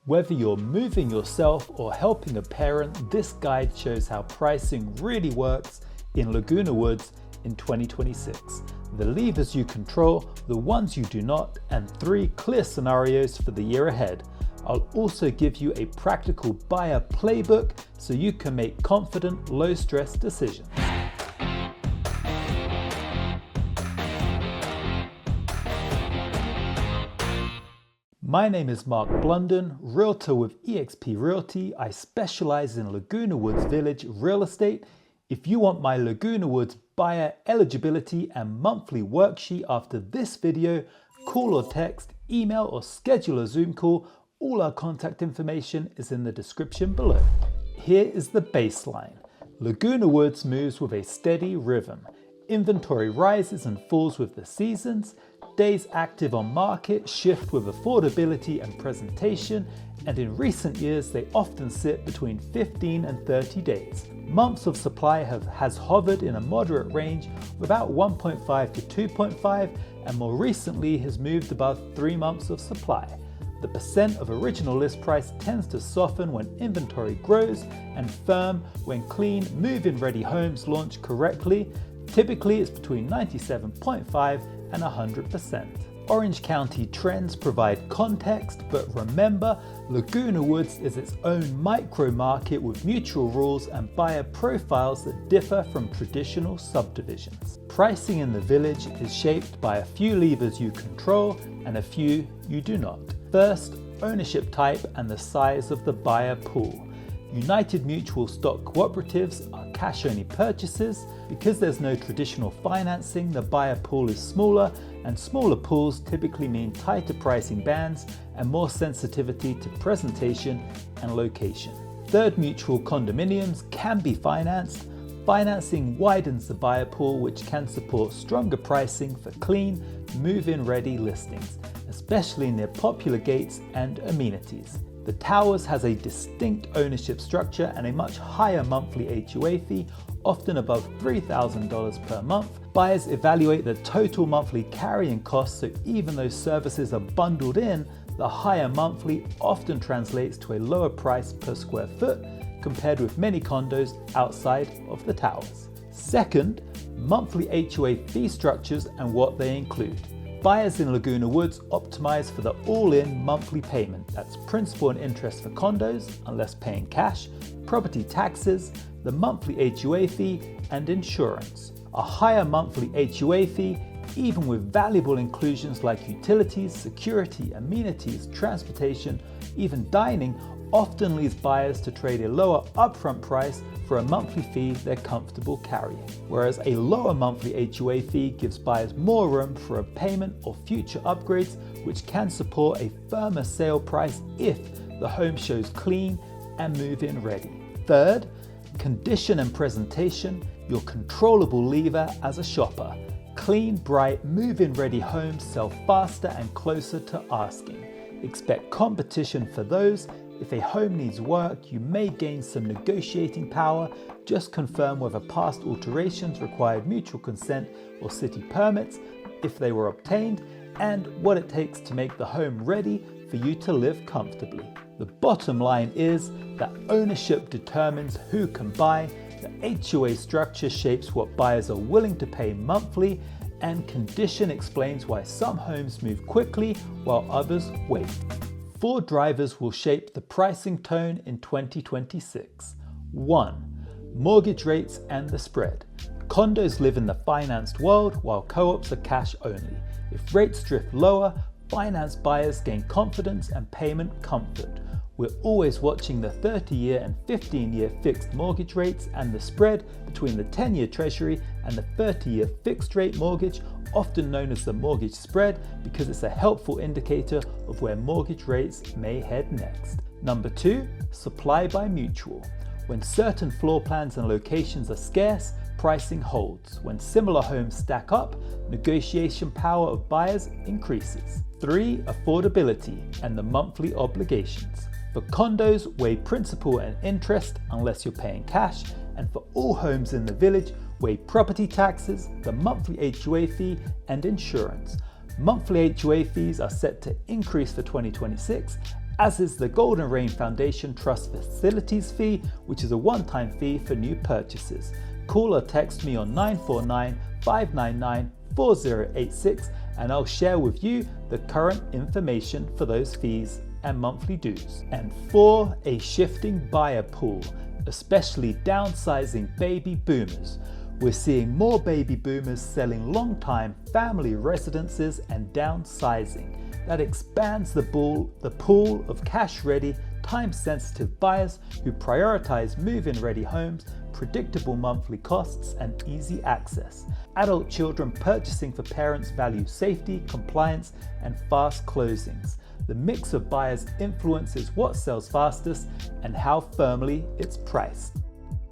Whether you're moving yourself or helping a parent, this guide shows how pricing really works in Laguna Woods in 2026. The levers you control, the ones you do not, and 3 clear scenarios for the year ahead. I'll also give you a practical buyer playbook so you can make confident, low-stress decisions. My name is Mark Blunden, Realtor with eXp Realty. I specialize in Laguna Woods Village real estate. If you want my Laguna Woods buyer eligibility and monthly worksheet after this video, call or text, email or schedule a Zoom call. All our contact information is in the description below. Here is the baseline. Laguna Woods moves with a steady rhythm. Inventory rises and falls with the seasons. Days active on market shift with affordability and presentation, and in recent years they often sit between 15 and 30 days. Months of supply has hovered in a moderate range of about 1.5 to 2.5, and more recently has moved above 3 months of supply. The percent of original list price tends to soften when inventory grows and firm when clean, move-in ready homes launch correctly. Typically it's between 97.5 and 100%. Orange County trends provide context, but remember, Laguna Woods is its own micro market with mutual rules and buyer profiles that differ from traditional subdivisions. Pricing in the village is shaped by a few levers you control and a few you do not. First, ownership type and the size of the buyer pool. United Mutual stock cooperatives are cash-only purchases. Because there's no traditional financing, the buyer pool is smaller, and smaller pools typically mean tighter pricing bands and more sensitivity to presentation and location. Third mutual condominiums can be financed. Financing widens the buyer pool, which can support stronger pricing for clean, move-in ready listings, especially near popular gates and amenities. The Towers has a distinct ownership structure and a much higher monthly HOA fee, often above $3,000 per month. Buyers evaluate the total monthly carrying costs, so even though services are bundled in, the higher monthly often translates to a lower price per square foot compared with many condos outside of the Towers. Second, monthly HOA fee structures and what they include. Buyers in Laguna Woods optimize for the all-in monthly payment. That's principal and interest for condos, unless paying cash, property taxes, the monthly HOA fee, and insurance. A higher monthly HOA fee, even with valuable inclusions like utilities, security, amenities, transportation, even dining, often leads buyers to trade a lower upfront price for a monthly fee they're comfortable carrying. Whereas a lower monthly HOA fee gives buyers more room for a payment or future upgrades, which can support a firmer sale price if the home shows clean and move-in ready. Third, condition and presentation, your controllable lever as a shopper. Clean, bright, move-in ready homes sell faster and closer to asking. Expect competition for those. If a home needs work, you may gain some negotiating power. Just confirm whether past alterations required mutual consent or city permits, if they were obtained, and what it takes to make the home ready for you to live comfortably. The bottom line is that ownership determines who can buy, the HOA structure shapes what buyers are willing to pay monthly, and condition explains why some homes move quickly while others wait. 4 drivers will shape the pricing tone in 2026. 1. Mortgage rates and the spread. Condos live in the financed world while co-ops are cash only. If rates drift lower, finance buyers gain confidence and payment comfort. We're always watching the 30-year and 15-year fixed mortgage rates and the spread between the 10-year treasury and the 30-year fixed rate mortgage, often known as the mortgage spread, because it's a helpful indicator of where mortgage rates may head next. Number 2, supply by mutual. When certain floor plans and locations are scarce, pricing holds. When similar homes stack up, negotiation power of buyers increases. 3, affordability and the monthly obligations. For condos, weigh principal and interest unless you're paying cash, and for all homes in the village, weigh property taxes, the monthly HOA fee, and insurance. Monthly HOA fees are set to increase for 2026, as is the Golden Rain Foundation Trust Facilities Fee, which is a one-time fee for new purchases. Call or text me on 949-599-4086 and I'll share with you the current information for those fees and monthly dues. And 4, a shifting buyer pool, especially downsizing baby boomers. We're seeing more baby boomers selling long-time family residences and downsizing. That expands the pool of cash-ready, time-sensitive buyers who prioritize move-in ready homes, predictable monthly costs, and easy access. Adult children purchasing for parents value safety, compliance, and fast closings. The mix of buyers influences what sells fastest and how firmly it's priced.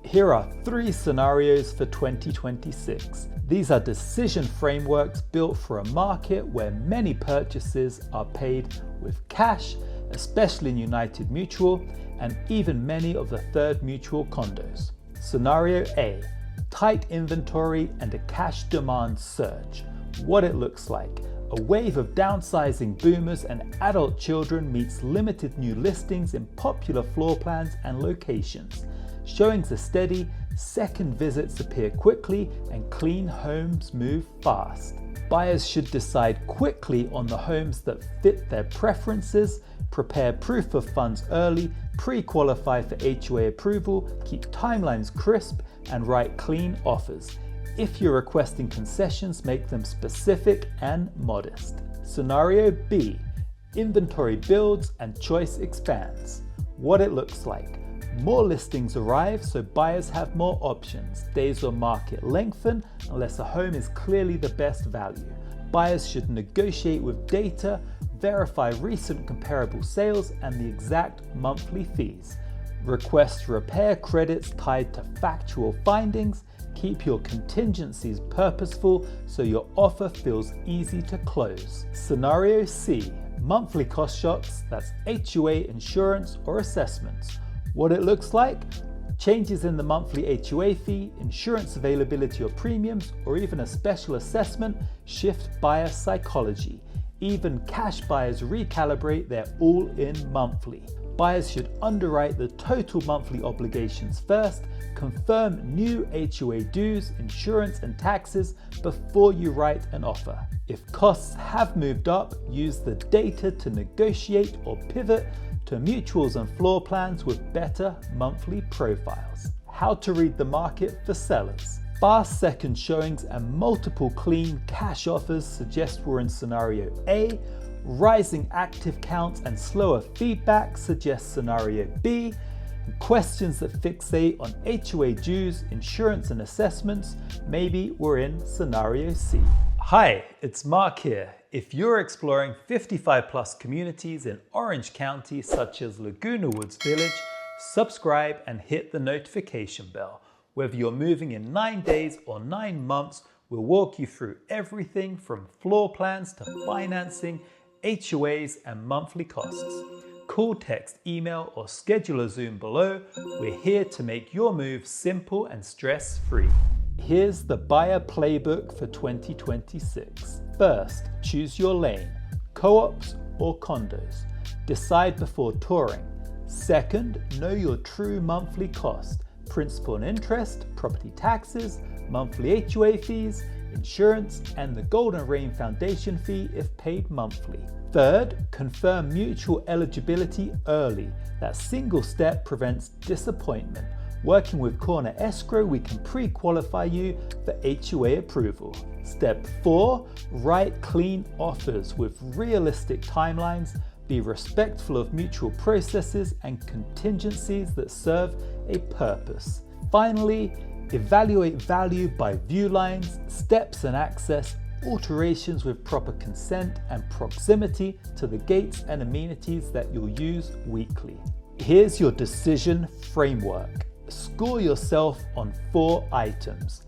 Here are 3 scenarios for 2026. These are decision frameworks built for a market where many purchases are paid with cash, especially in United Mutual and even many of the Third Mutual condos. Scenario A, tight inventory and a cash demand surge. What it looks like. A wave of downsizing boomers and adult children meets limited new listings in popular floor plans and locations. Showings are steady, second visits appear quickly, and clean homes move fast. Buyers should decide quickly on the homes that fit their preferences, prepare proof of funds early, pre-qualify for HOA approval, keep timelines crisp, and write clean offers. If you're requesting concessions, make them specific and modest. Scenario B, inventory builds and choice expands. What it looks like. More listings arrive, so buyers have more options. Days on market lengthen unless a home is clearly the best value. Buyers should negotiate with data, verify recent comparable sales and the exact monthly fees. Request repair credits tied to factual findings. Keep your contingencies purposeful so your offer feels easy to close. Scenario C, monthly cost shocks, that's HOA insurance or assessments. What it looks like? Changes in the monthly HOA fee, insurance availability or premiums, or even a special assessment shift buyer psychology. Even cash buyers recalibrate their all-in monthly. Buyers should underwrite the total monthly obligations first, confirm new HOA dues, insurance and taxes before you write an offer. If costs have moved up, use the data to negotiate or pivot to mutuals and floor plans with better monthly profiles. How to read the market for sellers. Fast second showings and multiple clean cash offers suggest we're in scenario A. Rising active counts and slower feedback suggests scenario B. And questions that fixate on HOA dues, insurance and assessments, maybe we're in scenario C. Hi, it's Mark here. If you're exploring 55+ communities in Orange County such as Laguna Woods Village, subscribe and hit the notification bell. Whether you're moving in 9 days or 9 months, we'll walk you through everything from floor plans to financing, HOAs and monthly costs. Call, text, email or schedule a Zoom below. We're here to make your move simple and stress-free. Here's the buyer playbook for 2026. First, choose your lane, co-ops or condos. Decide before touring. Second, know your true monthly cost, principal and interest, property taxes, monthly HOA fees, insurance, and the Golden Rain Foundation fee if paid monthly. Third, confirm mutual eligibility early. That single step prevents disappointment. Working with Corner Escrow, we can pre-qualify you for HOA approval. Step 4, write clean offers with realistic timelines. Be respectful of mutual processes and contingencies that serve a purpose. Finally, evaluate value by view lines, steps and access, alterations with proper consent and proximity to the gates and amenities that you'll use weekly. Here's your decision framework. Score yourself on 4 items.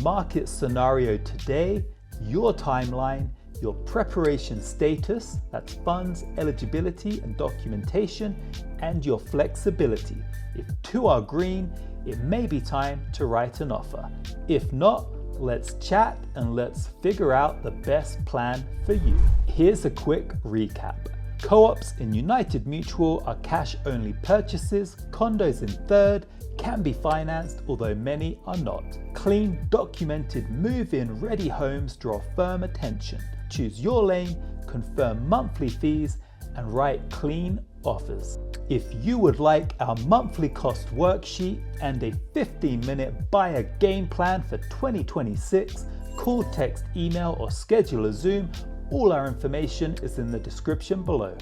Market scenario today, your timeline, your preparation status, that's funds, eligibility and documentation, and your flexibility. If 2 are green, it may be time to write an offer. If not, let's chat and let's figure out the best plan for you. Here's a quick recap. Co-ops in United Mutual are cash-only purchases, condos in third can be financed, although many are not. Clean, documented, move-in ready homes draw firm attention. Choose your lane, confirm monthly fees, and write clean offers. If you would like our monthly cost worksheet and a 15-minute buyer game plan for 2026, call, text, email, or schedule a Zoom. All our information is in the description below.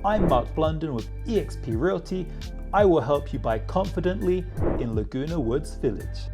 I'm Mark Blunden with eXp Realty. I will help you buy confidently in Laguna Woods Village.